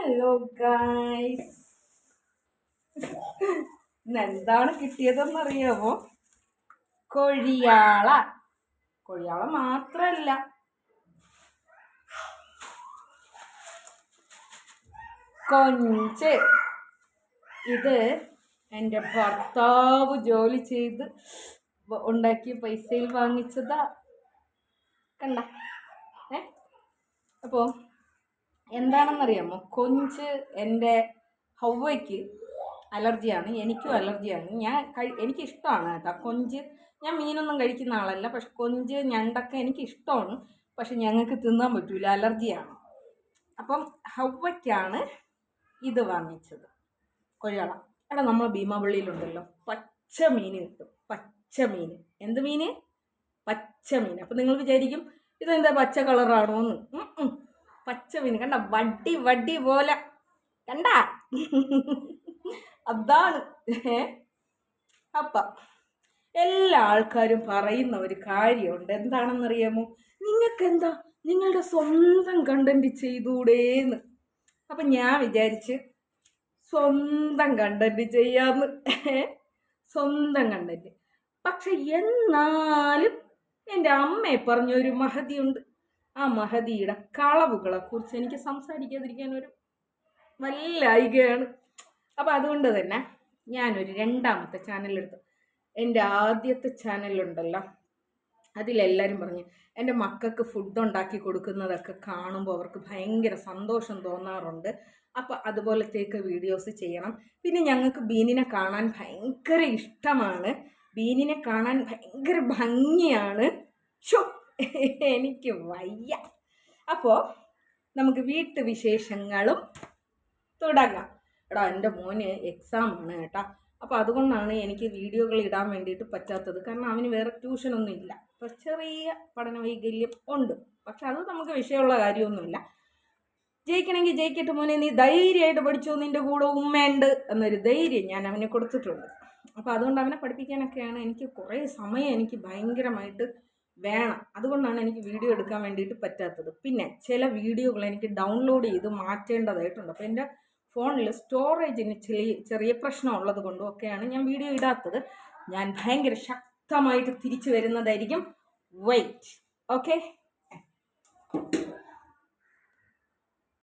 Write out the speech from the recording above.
Hello guys, എന്താണ് കിട്ടിയതെന്നറിയാമോ? കൊഴിയാള. കൊഴിയാള മാത്രല്ല, കൊഞ്ച്. ഇത് എൻ്റെ ഭർത്താവ് ജോലി ചെയ്ത് ഉണ്ടാക്കിയ പൈസയിൽ വാങ്ങിച്ചതാ. കണ്ട അപ്പോൾ എന്താണെന്നറിയാമോ? കൊഞ്ച് എൻ്റെ ഹൗവയ്ക്ക് അലർജിയാണ്, എനിക്കും അലർജിയാണ്. എനിക്കിഷ്ടമാണ് കേട്ടോ കൊഞ്ച്. ഞാൻ മീനൊന്നും കഴിക്കുന്ന ആളല്ല, പക്ഷെ കൊഞ്ച് ഞണ്ടൊക്കെ എനിക്കിഷ്ടമാണ്. പക്ഷെ ഞങ്ങൾക്ക് തിന്നാൻ പറ്റൂല, അലർജിയാണ്. അപ്പം ഹൗവയ്ക്കാണ് ഇത് വാങ്ങിച്ചത്, കൊഴിയാള. എടാ, നമ്മൾ ഭീമാപള്ളിയിലുണ്ടല്ലോ പച്ച മീൻ കിട്ടും. പച്ച മീൻ. എന്ത് മീന്? പച്ച മീൻ. അപ്പം നിങ്ങൾ വിചാരിക്കും ഇതെന്താ പച്ച കളറാണോ എന്ന്. പച്ച മീൻ കണ്ട, വടി വടി പോലെ കണ്ട, അതാണ്. അപ്പം എല്ലാ ആൾക്കാരും പറയുന്ന ഒരു കാര്യമുണ്ട്. എന്താണെന്നറിയാമോ? നിങ്ങൾക്കെന്താ നിങ്ങളുടെ സ്വന്തം കണ്ടന്റ് ചെയ്തൂടേന്ന്. അപ്പം ഞാൻ വിചാരിച്ച് സ്വന്തം കണ്ടന്റ് ചെയ്യാന്ന്. സ്വന്തം കണ്ടന്റ്. പക്ഷെ എന്നാലും എൻ്റെ അമ്മയെ പറഞ്ഞൊരു മഹതിയുണ്ട്. ആ മഹതിയുടെ കളവുകളെ കുറിച്ച് എനിക്ക് സംസാരിക്കാതിരിക്കാൻ ഒരു വല്ലായികയാണ്. അപ്പം അതുകൊണ്ട് തന്നെ ഞാനൊരു രണ്ടാമത്തെ ചാനലെടുത്തു. എൻ്റെ ആദ്യത്തെ ചാനലുണ്ടല്ലോ, അതിലെല്ലാവരും പറഞ്ഞു എൻ്റെ മക്കൾക്ക് ഫുഡ് ഉണ്ടാക്കി കൊടുക്കുന്നതൊക്കെ കാണുമ്പോൾ അവർക്ക് ഭയങ്കര സന്തോഷം തോന്നാറുണ്ട്. അപ്പം അതുപോലത്തേക്ക് വീഡിയോസ് ചെയ്യണം. പിന്നെ ഞങ്ങൾക്ക് ബീനിനെ കാണാൻ ഭയങ്കര ഇഷ്ടമാണ്. ബീനിനെ കാണാൻ ഭയങ്കര ഭംഗിയാണ്. എനിക്ക് വയ്യ. അപ്പോൾ നമുക്ക് വീട്ടുവിശേഷങ്ങളും തുടങ്ങാം. എടാ, എൻ്റെ മോന് എക്സാമാണ് കേട്ടോ. അപ്പോൾ അതുകൊണ്ടാണ് എനിക്ക് വീഡിയോകൾ ഇടാൻ വേണ്ടിയിട്ട് പറ്റാത്തത്. കാരണം അവന് വേറെ ട്യൂഷനൊന്നും ഇല്ല. അപ്പോൾ ചെറിയ പഠന വൈകല്യം ഉണ്ട്. പക്ഷെ അത് നമുക്ക് വിഷയമുള്ള കാര്യമൊന്നുമില്ല. ജയിക്കണമെങ്കിൽ ജയിക്കട്ടെ മോനെ, നീ ധൈര്യമായിട്ട് പഠിച്ചോ, നിൻ്റെ കൂടെ ഉമ്മയുണ്ട് എന്നൊരു ധൈര്യം ഞാൻ അവനെ കൊടുത്തിട്ടുണ്ട്. അപ്പോൾ അതുകൊണ്ട് അവനെ പഠിപ്പിക്കാനൊക്കെയാണ് എനിക്ക് കുറേ സമയം എനിക്ക് ഭയങ്കരമായിട്ട് വേണം. അതുകൊണ്ടാണ് എനിക്ക് വീഡിയോ എടുക്കാൻ വേണ്ടിയിട്ട് പറ്റാത്തത്. പിന്നെ ചില വീഡിയോകൾ എനിക്ക് ഡൗൺലോഡ് ചെയ്ത് മാറ്റേണ്ടതായിട്ടുണ്ട്. അപ്പോൾ എൻ്റെ ഫോണിൽ സ്റ്റോറേജിന് ചെറിയ പ്രശ്നമുള്ളത് കൊണ്ടും ഒക്കെയാണ് ഞാൻ വീഡിയോ ഇടാത്തത്. ഞാൻ ഭയങ്കര ശക്തമായിട്ട് തിരിച്ചു വരുന്നതായിരിക്കും. വെയിറ്റ്. ഓക്കെ.